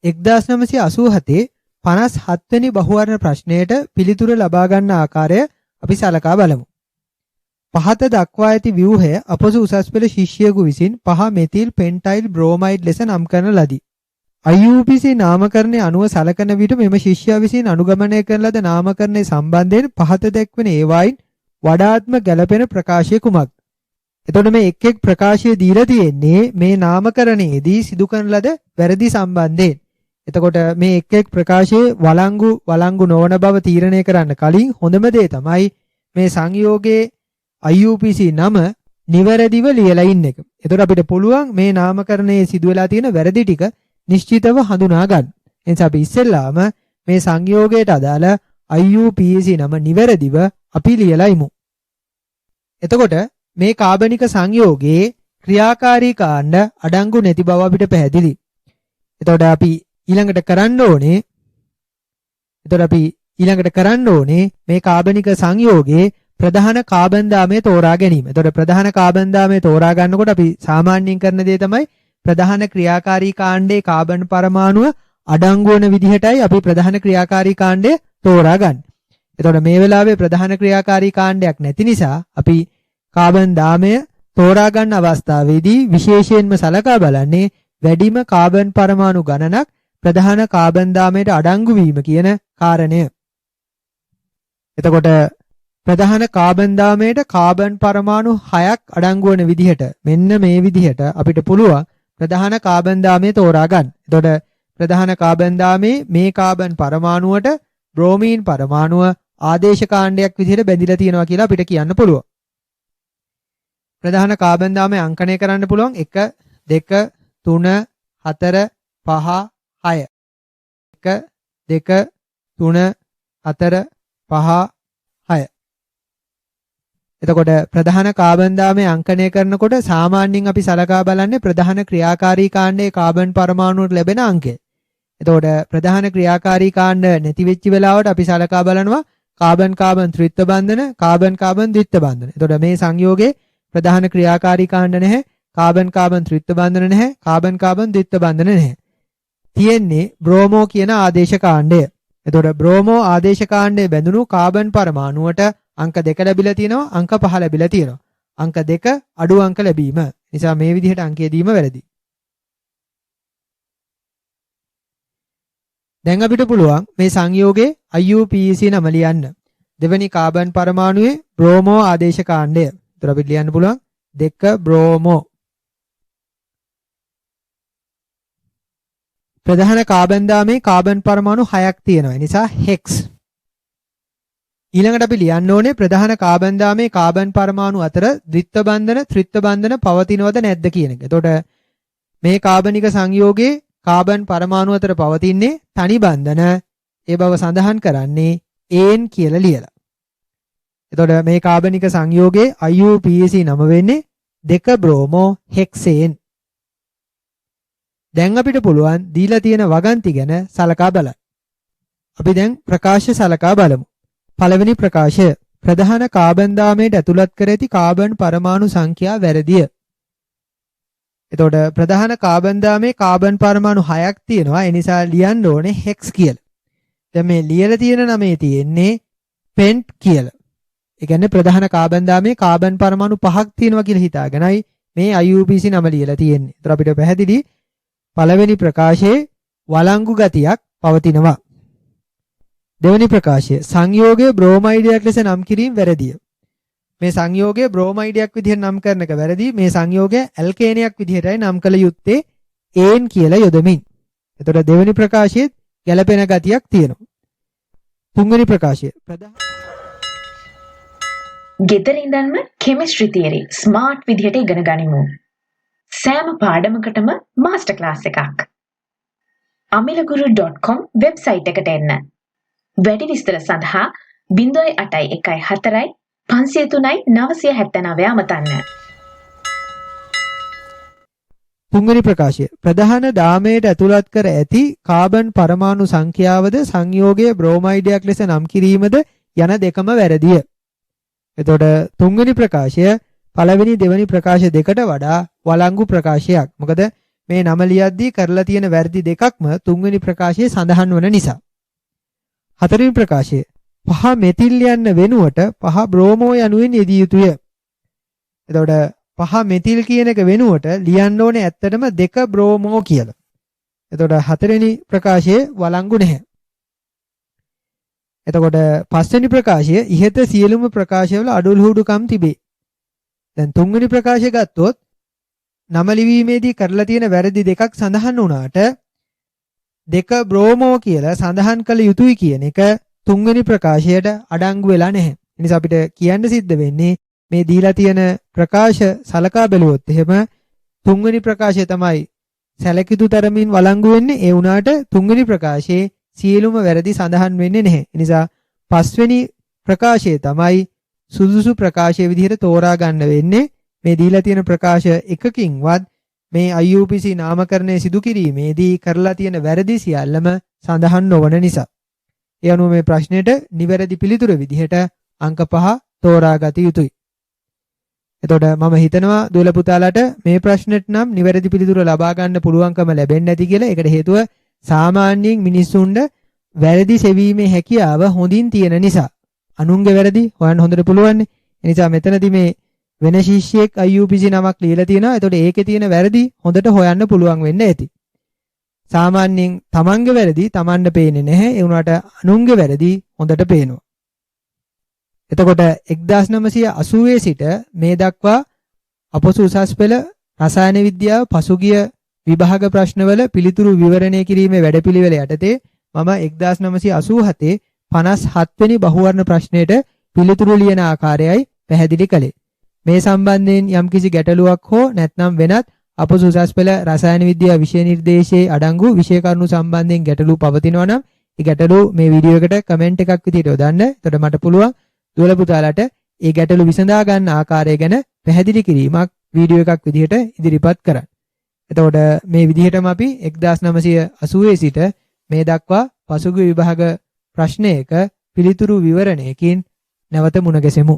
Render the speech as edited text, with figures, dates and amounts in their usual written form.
1987 57 වෙනි බහුවර්ණ ප්‍රශ්නයට පිළිතුර ලබා ගන්න ආකාරය අපි සලකා බලමු. පහත දක්වා ඇති ව්‍යුහය අපොසු උසස් පෙළ ශිෂ්‍යයෙකු විසින් 5 මෙතිල් පෙන්ටයිල් බ්‍රෝමයිඩ් ලෙස නම් කරන ලදී. IUPAC නාමකරණය අනුව සලකන විට මෙම ශිෂ්‍යයා විසින් අනුගමනය කරන ලද නාමකරණය සම්බන්ධයෙන් පහත දැක්වෙන ඒවායින් වඩාත්ම ගැළපෙන ප්‍රකාශය කුමක්ද? එතකොට මේ එක් ප්‍රකාශය දීලා තියෙන්නේ මේ නාමකරණයේදී සිදු කරන ලද වැරදි සම්බන්ධයෙන්. එතකොට මේ එක් ප්‍රකාශයේ වළංගු නොවන බව තීරණය කරන්න කලින් හොඳම දේ තමයි මේ සංයෝගයේ IUPAC නම නිවැරදිව ලියලා ඉන්න එක. එතකොට අපිට පුළුවන් මේ නාමකරණයේ සිදු වෙලා තියෙන වැරදි ටික නිශ්චිතව හඳුනා ගන්න. එනිසා අපි ඉස්සෙල්ලාම මේ සංයෝගයට අදාළ IUPAC නම නිවැරදිව අපි ලියලා ඉමු. එතකොට මේ කාබනික සංයෝගයේ ක්‍රියාකාරී කාණ්ඩ අඩංගු නැති බව අපිට පැහැදිලි. එතකොට අපි ඊළඟට කරන්න ඕනේ මේ කාබනික සංයෝගයේ ප්‍රධාන කාබන් දාමය තෝරා ගැනීම. එතකොට ප්‍රධාන කාබන් දාමය තෝරා ගන්නකොට අපි සාමාන්‍යයෙන් කරන දේ තමයි ප්‍රධාන ක්‍රියාකාරී කාණ්ඩයේ කාබන් පරමාණුව අඩංගු වන විදිහටයි අපි ප්‍රධාන ක්‍රියාකාරී කාණ්ඩය තෝරා ගන්න. එතකොට මේ වෙලාවේ ප්‍රධාන ක්‍රියාකාරී කාණ්ඩයක් නැති නිසා අපි කාබන් දාමය තෝරා ගන්න අවස්ථාවේදී විශේෂයෙන්ම සලකා බලන්නේ වැඩිම කාබන් පරමාණු ගණනක් ප්‍රධාන කාබන් දාමයට අඩංගු වීම කියන කාරණය. එතකොට ප්‍රධාන කාබන් දාමයට කාබන් පරමාණු 6ක් අඩංගු වන විදිහට මෙන්න මේ විදිහට අපිට පුළුවන් ප්‍රධාන කාබන් දාමය තෝරා ගන්න. එතකොට ප්‍රධාන කාබන් දාමේ මේ කාබන් පරමාණුවට බ්‍රෝමීන් පරමාණුව ආදේශ කාණ්ඩයක් විදිහට බැඳිලා තියෙනවා කියලා අපිට කියන්න පුළුවන්. ප්‍රධාන කාබන් දාමය අංකණය කරන්න පුළුවන් 1 2 3 4 5 6 1 2 3 4 5 6. එතකොට ප්‍රධාන කාබන් දාමය අංකණය කරනකොට සාමාන්‍යයෙන් අපි සලකා බලන්නේ ප්‍රධාන ක්‍රියාකාරී කාණ්ඩයේ කාබන් පරමාණුවට ලැබෙන අංකය. එතකොට ප්‍රධාන ක්‍රියාකාරී කාණ්ඩ නැති වෙච්ච වෙලාවට අපි සලකා බලනවා කාබන් ත්‍රිත්ව බන්ධන කාබන් ද්විත්ව බන්ධන. එතකොට මේ සංයෝගයේ ප්‍රධාන ක්‍රියාකාරී කාණ්ඩ නැහැ, කාබන් ත්‍රිත්ව බන්ධන නැහැ, කාබන් ද්විත්ව බන්ධන නැහැ. තියෙන්නේ බ්‍රෝමෝ කියන ආදේශ කාණ්ඩය. එතකොට බ්‍රෝමෝ ආදේශ කාණ්ඩයේ බැඳුණු කාබන් පරමාණුවට අංක 2 ලැබිලා තියෙනවා, අංක 5 ලැබිලා තියෙනවා. අංක 2 අඩු අංක ලැබීම. නිසා මේ විදිහට අංකය දීම වැරදි. දැන් අපිට පුළුවන් මේ සංයෝගයේ IUPAC නම ලියන්න. දෙවෙනි කාබන් පරමාණුවේ බ්‍රෝමෝ ආදේශ කාණ්ඩය. ඒතර අපිට ලියන්න පුළුවන් 2 බ්‍රෝමෝ. ප්‍රධාන කාබන් දාමේ කාබන් පරමාණු 6ක් තියෙනවා. ඒ නිසා හෙක්ස්. ඊළඟට අපි ලියන්න ඕනේ ප්‍රධාන කාබන් දාමේ කාබන් පරමාණු අතර ද්විත්ව බන්ධන ත්‍රිත්ව බන්ධන පවතිනවද නැද්ද කියන එක. එතකොට මේ කාබනික සංයෝගයේ කාබන් පරමාණු අතර පවතින්නේ තනි බන්ධන. ඒ බව සඳහන් කරන්නේ AN කියලා ලියලා. එතකොට මේ කාබනික සංයෝගයේ IUPAC නම වෙන්නේ 2 බ්‍රෝමෝ හෙක්සේන්. දැන් අපිට පුළුවන් දීලා තියෙන වගන්ති ගැන සලකා බලන්න. අපි දැන් ප්‍රකාශ සලකා බලමු. පළවෙනි ප්‍රකාශය ප්‍රධාන කාබන් දාමයට ඇතුළත් කර ඇති කාබන් පරමාණු සංඛ්‍යා වැරදිය. එතකොට ප්‍රධාන කාබන් දාමේ කාබන් පරමාණු 6ක් තියෙනවා. ඒ නිසා ලියන්න ඕනේ හෙක්ස් කියලා. දැන් මේ ලියලා තියෙන නමේ තියෙන්නේ පෙන්ට් කියලා. ඒ කියන්නේ ප්‍රධාන කාබන් දාමේ කාබන් පරමාණු 5ක් තියෙනවා කියලා හිතාගෙනයි මේ IUPAC නම ලියලා තියෙන්නේ. ඒතර අපිට පැහැදිලි පළවෙනි ප්‍රකාශයේ වළංගු ගතියක් පවතිනවා. දෙවෙනි ප්‍රකාශය සංයෝගයේ බ්‍රෝමයිඩයක් ලෙස නම් කිරීම වැරදිය. මේ සංයෝගය බ්‍රෝමයිඩයක් විදිහට නම් කරන එක වැරදි. මේ සංයෝගය ඇල්කේනයක් විදිහටයි නම් කළ යුත්තේ AN කියලා යොදමින්. එතකොට දෙවෙනි ප්‍රකාශයේ ගැළපෙන ගතියක් තියෙනවා. තුන්වෙනි ප්‍රකාශය ගෙදර ඉඳන්ම කෙමිස්ට්‍රි තියරි ස්මාර්ට් විදිහට ඉගෙන ගනිමු. සෑම පාඩමකටම මාස්ටර් ක්ලාස් එකක්. AmilaGuru.com වෙබ්සයිට් එකට එන්න. වැඩි විස්තර සඳහා 0814 503 979 අමතන්න. තුන්වෙනි ප්‍රකාශය ප්‍රධාන දාමයට ඇතුළත් කර ඇති කාබන් පරමාණු සංඛ්‍යාවද සංයෝගයේ බ්‍රෝමයිඩයක් ලෙස නම් කිරීමද යන දෙකම වැරදිය. එතකොට තුන්වෙනි ප්‍රකාශය පළවෙනි දෙවෙනි ප්‍රකාශ දෙකට වඩා වළංගු ප්‍රකාශයක්. මොකද මේ නම ලියද්දී කරලා තියෙන වැරදි දෙකක්ම තුන්වෙනි ප්‍රකාශයේ සඳහන් වන නිසා. හතරවෙනි ප්‍රකාශය 5 මෙතිල් යන්න වෙනුවට 5 බ්‍රෝමෝ යනුවෙන් යෙදිය යුතුය. එතකොට 5 මෙතිල් කියන එක වෙනුවට ලියන්න ඕනේ ඇත්තටම 2 බ්‍රෝමෝ කියලා. එතකොට හතරවෙනි ප්‍රකාශයේ වළංගු නැහැ. එතකොට පස්වෙනි ප්‍රකාශය ඉහත සියලුම ප්‍රකාශවල අඩුල්හුඩුකම් තිබේ. දැන් තුන්වෙනි ප්‍රකාශය ගත්තොත් නම ලිවීමේදී කරලා තියෙන වැරදි දෙකක් සඳහන් වුණාට 2 බ්‍රෝමෝ කියලා සඳහන් කළ යුතුයි කියන එක තුන්වෙනි ප්‍රකාශයට අඩංගු වෙලා නැහැ. ඒ නිසා අපිට කියන්න සිද්ධ වෙන්නේ මේ දීලා තියෙන ප්‍රකාශ සලකා බැලුවොත් එහෙම තුන්වෙනි ප්‍රකාශය තමයි සැලකිතු තරමින් වළංගු වෙන්නේ. ඒ වුණාට තුන්වෙනි ප්‍රකාශයේ සියලුම වැරදි සඳහන් වෙන්නේ නැහැ. ඒ නිසා පස්වෙනි ප්‍රකාශය තමයි සුදුසු ප්‍රකාශය විදිහට තෝරා ගන්න වෙන්නේ. මේ දීලා තියෙන ප්‍රකාශ එකකින්වත් මේ IUPC නාමකරණය සිදු කිරීමේදී කරලා තියෙන වැරදි සියල්ලම සඳහන් නොවන නිසා. ඒ අනුව මේ ප්‍රශ්නෙට නිවැරදි පිළිතුර විදිහට අංක 5 තෝරා ගත යුතුයි. එතකොට මම හිතනවා දුවල පුතාලට මේ ප්‍රශ්නෙට නම් නිවැරදි පිළිතුර ලබා ගන්න පුළුවන්කම ලැබෙන්නේ නැති කියලා. ඒකට හේතුව සාමාන්‍යයෙන් මිනිස්සුන්ට වැරදි සෙවීමේ හැකියාව හොඳින් තියෙන නිසා. අනුන්ගේ වැරදි හොයන්න හොඳට පුළුවන්. ඒ නිසා මෙතනදී මේ වෙන ශිෂ්‍යයෙක් IUPC නමක් ලියලා තියෙනවා. එතකොට ඒකේ තියෙන වැරදි හොඳට හොයන්න පුළුවන් වෙන්න ඇති. සාමාන්‍යයෙන් තමන්ගේ වැරදි තමන්ට පේන්නේ නැහැ. ඒ වුණාට අනුන්ගේ වැරදි හොඳට පේනවා. එතකොට 1980 සිට මේ දක්වා අපොසු උසස් පෙළ රසායන විද්‍යාව පසුගිය විභාග ප්‍රශ්නවල පිළිතුරු විවරණය කිරීමේ වැඩපිළිවෙල යටතේ මම 1987 57 වෙනි බහුවර්ණ ප්‍රශ්නයට පිළිතුරු ලියන ආකාරයයි පැහැදිලි කළේ. මේ සම්බන්ධයෙන් යම්කිසි ගැටලුවක් හෝ නැත්නම් වෙනත් අපොසු උසස් පෙළ රසායන විද්‍යාව විෂය නිර්දේශයේ අඩංගු විෂය කරුණු සම්බන්ධයෙන් ගැටලු පවතිනවා නම් ඒ ගැටලු මේ වීඩියෝ එකට කමෙන්ට් එකක් විදිහට යොදන්න. එතකොට මට පුළුවන් දුවල පුතාලට ඒ ගැටලු විසඳා ගන්න ආකාරය ගැන පැහැදිලි කිරීමක් වීඩියෝ එකක් විදිහට ඉදිරිපත් කරන්න. එතකොට මේ විදිහටම අපි 1980 සිට මේ දක්වා පසුගිය විභාග ප්‍රශ්නයක පිළිතුරු විවරණයකින් නැවත මුණ ගැසෙමු.